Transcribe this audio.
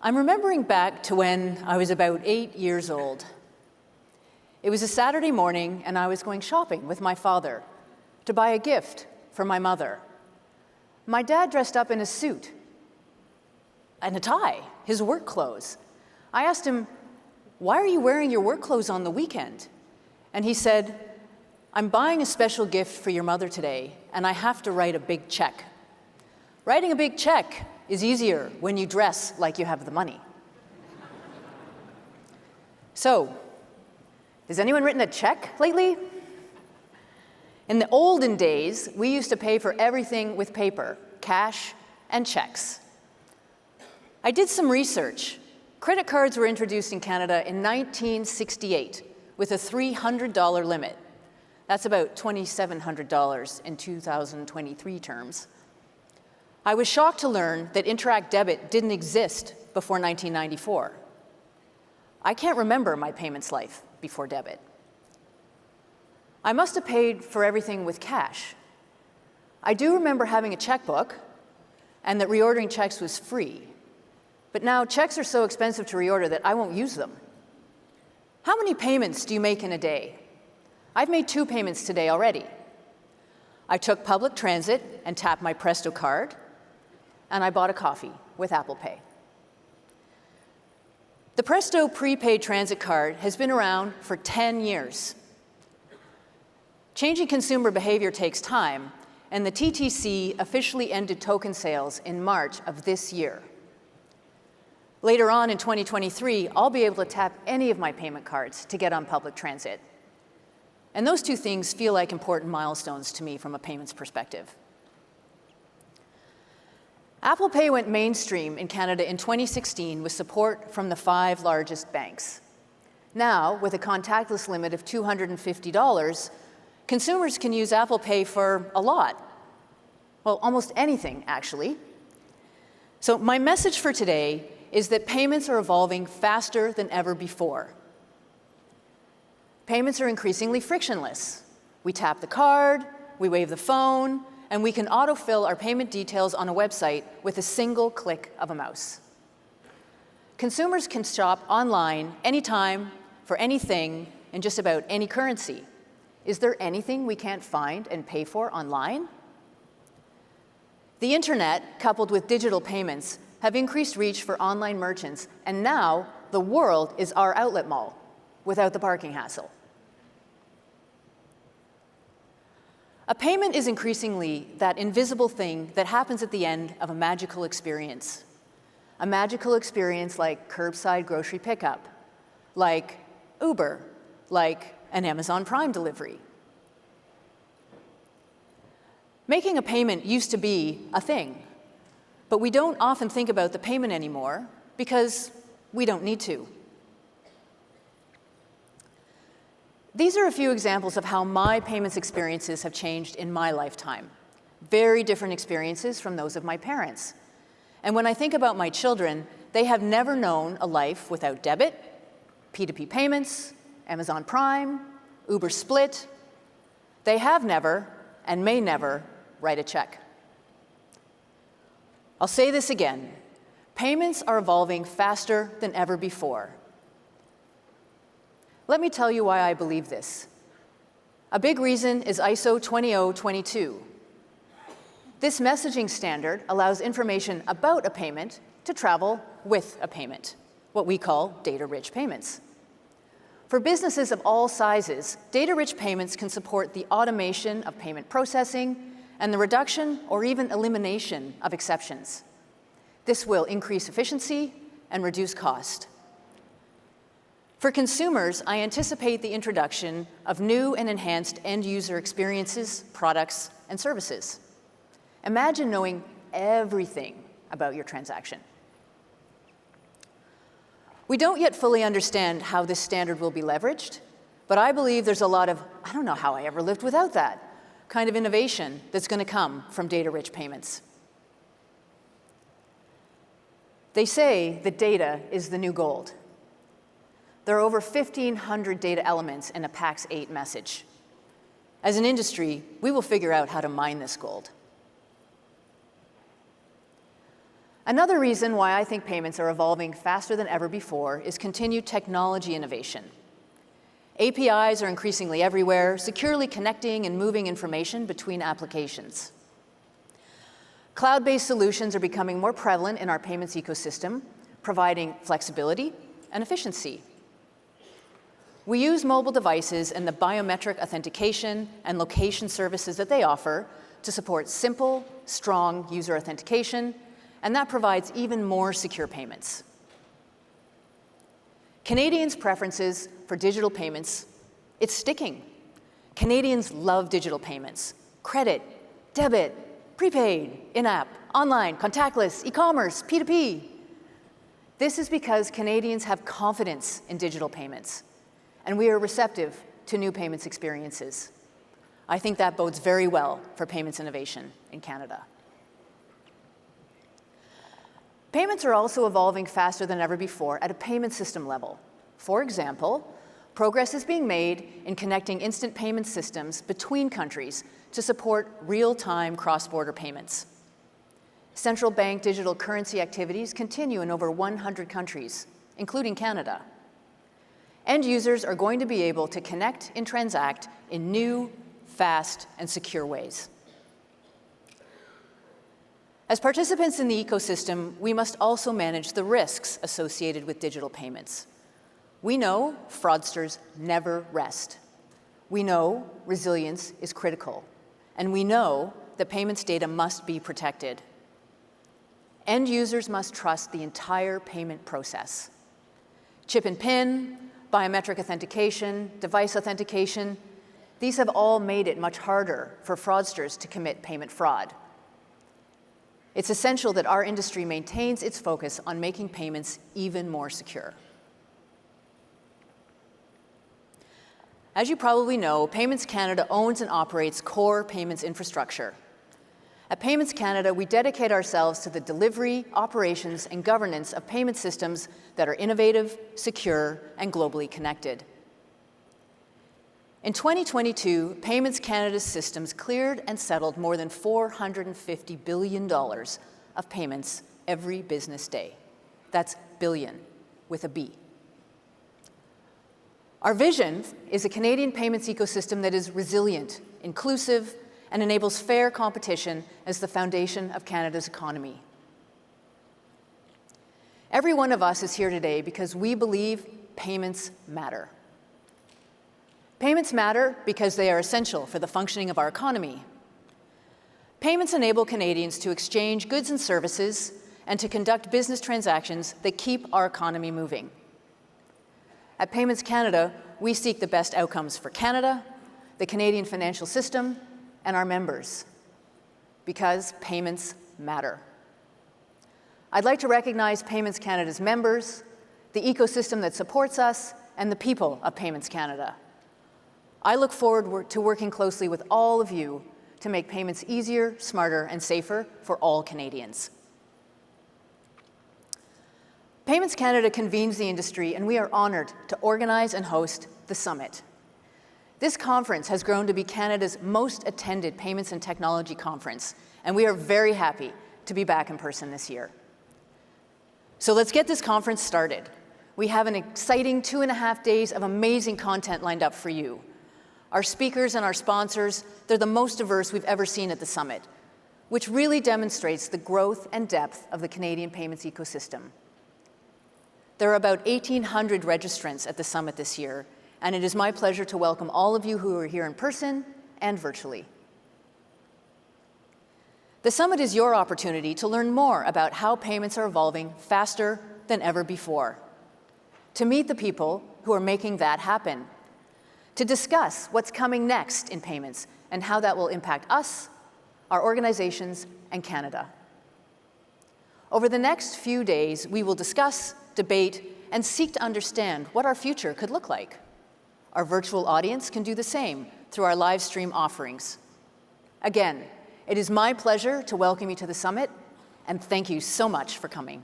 I'm remembering back to when I was about 8 years old. It was a Saturday morning, and I was going shopping with my father to buy a gift for my mother. My dad dressed up in a suit and a tie, his work clothes. I asked him, "Why are you wearing your work clothes on the weekend?" And he said, "I'm buying a special gift for your mother today, and I have to write a big check." Writing a big check is easier when you dress like you have the money. So, has anyone written a check lately? In the olden days, we used to pay for everything with paper, cash, and checks. I did some research. Credit cards were introduced in Canada in 1968 with a $300 limit. That's about $2,700 in 2023 terms. I was shocked to learn that Interact Debit didn't exist before 1994. I can't remember my payments life before debit. I must have paid for everything with cash. I do remember having a checkbook and that reordering checks was free. But now checks are so expensive to reorder that I won't use them. How many payments do you make in a day? I've made 2 payments today already. I took public transit and tapped my Presto card, and I bought a coffee with Apple Pay. The Presto prepaid transit card has been around for 10 years. Changing consumer behavior takes time, and the TTC officially ended token sales in March of this year. Later on in 2023, I'll be able to tap any of my payment cards to get on public transit. And those 2 things feel like important milestones to me from a payments perspective. Apple Pay went mainstream in Canada in 2016 with support from the 5 largest banks. Now, with a contactless limit of $250, consumers can use Apple Pay for a lot. Well, almost anything, actually. So my message for today is that payments are evolving faster than ever before. Payments are increasingly frictionless. We tap the card, we wave the phone, and we can autofill our payment details on a website with a single click of a mouse. Consumers can shop online anytime, for anything, in just about any currency. Is there anything we can't find and pay for online? The internet, coupled with digital payments, have increased reach for online merchants, and now the world is our outlet mall, without the parking hassle. A payment is increasingly that invisible thing that happens at the end of a magical experience. A magical experience like curbside grocery pickup, like Uber, like an Amazon Prime delivery. Making a payment used to be a thing, but we don't often think about the payment anymore because we don't need to. These are a few examples of how my payments experiences have changed in my lifetime. Very different experiences from those of my parents. And when I think about my children, they have never known a life without debit, P2P payments, Amazon Prime, Uber Split. They have never, and may never, write a check. I'll say this again. Payments are evolving faster than ever before. Let me tell you why I believe this. A big reason is ISO 20022. This messaging standard allows information about a payment to travel with a payment, what we call data-rich payments. For businesses of all sizes, data-rich payments can support the automation of payment processing and the reduction or even elimination of exceptions. This will increase efficiency and reduce cost. For consumers, I anticipate the introduction of new and enhanced end-user experiences, products, and services. Imagine knowing everything about your transaction. We don't yet fully understand how this standard will be leveraged, but I believe there's a lot of, I don't know how I ever lived without that, kind of innovation that's going to come from data-rich payments. They say that data is the new gold. There are over 1,500 data elements in a PAX 8 message. As an industry, we will figure out how to mine this gold. Another reason why I think payments are evolving faster than ever before is continued technology innovation. APIs are increasingly everywhere, securely connecting and moving information between applications. Cloud-based solutions are becoming more prevalent in our payments ecosystem, providing flexibility and efficiency. We use mobile devices and the biometric authentication and location services that they offer to support simple, strong user authentication, and that provides even more secure payments. Canadians' preferences for digital payments, it's sticking. Canadians love digital payments. Credit, debit, prepaid, in-app, online, contactless, e-commerce, P2P. This is because Canadians have confidence in digital payments, and we are receptive to new payments experiences. I think that bodes very well for payments innovation in Canada. Payments are also evolving faster than ever before at a payment system level. For example, progress is being made in connecting instant payment systems between countries to support real-time cross-border payments. Central bank digital currency activities continue in over 100 countries, including Canada. End users are going to be able to connect and transact in new, fast, and secure ways. As participants in the ecosystem, we must also manage the risks associated with digital payments. We know fraudsters never rest. We know resilience is critical. And we know that payments data must be protected. End users must trust the entire payment process. Chip and PIN, biometric authentication, device authentication, these have all made it much harder for fraudsters to commit payment fraud. It's essential that our industry maintains its focus on making payments even more secure. As you probably know, Payments Canada owns and operates core payments infrastructure. At Payments Canada, we dedicate ourselves to the delivery, operations, and governance of payment systems that are innovative, secure, and globally connected. In 2022, Payments Canada's systems cleared and settled more than $450 billion of payments every business day. That's billion with a B. Our vision is a Canadian payments ecosystem that is resilient, inclusive, and enables fair competition as the foundation of Canada's economy. Every one of us is here today because we believe payments matter. Payments matter because they are essential for the functioning of our economy. Payments enable Canadians to exchange goods and services and to conduct business transactions that keep our economy moving. At Payments Canada, we seek the best outcomes for Canada, the Canadian financial system, and our members, because payments matter. I'd like to recognize Payments Canada's members, the ecosystem that supports us, and the people of Payments Canada. I look forward to working closely with all of you to make payments easier, smarter, and safer for all Canadians. Payments Canada convenes the industry, and we are honored to organize and host the Summit. This conference has grown to be Canada's most attended payments and technology conference, and we are very happy to be back in person this year. So let's get this conference started. We have an exciting 2.5 days of amazing content lined up for you. Our speakers and our sponsors, they're the most diverse we've ever seen at the Summit, which really demonstrates the growth and depth of the Canadian payments ecosystem. There are about 1,800 registrants at the Summit this year, and it is my pleasure to welcome all of you who are here in person and virtually. The Summit is your opportunity to learn more about how payments are evolving faster than ever before, to meet the people who are making that happen, to discuss what's coming next in payments and how that will impact us, our organizations, and Canada. Over the next few days, we will discuss, debate, and seek to understand what our future could look like. Our virtual audience can do the same through our live stream offerings. Again, it is my pleasure to welcome you to the Summit, and thank you so much for coming.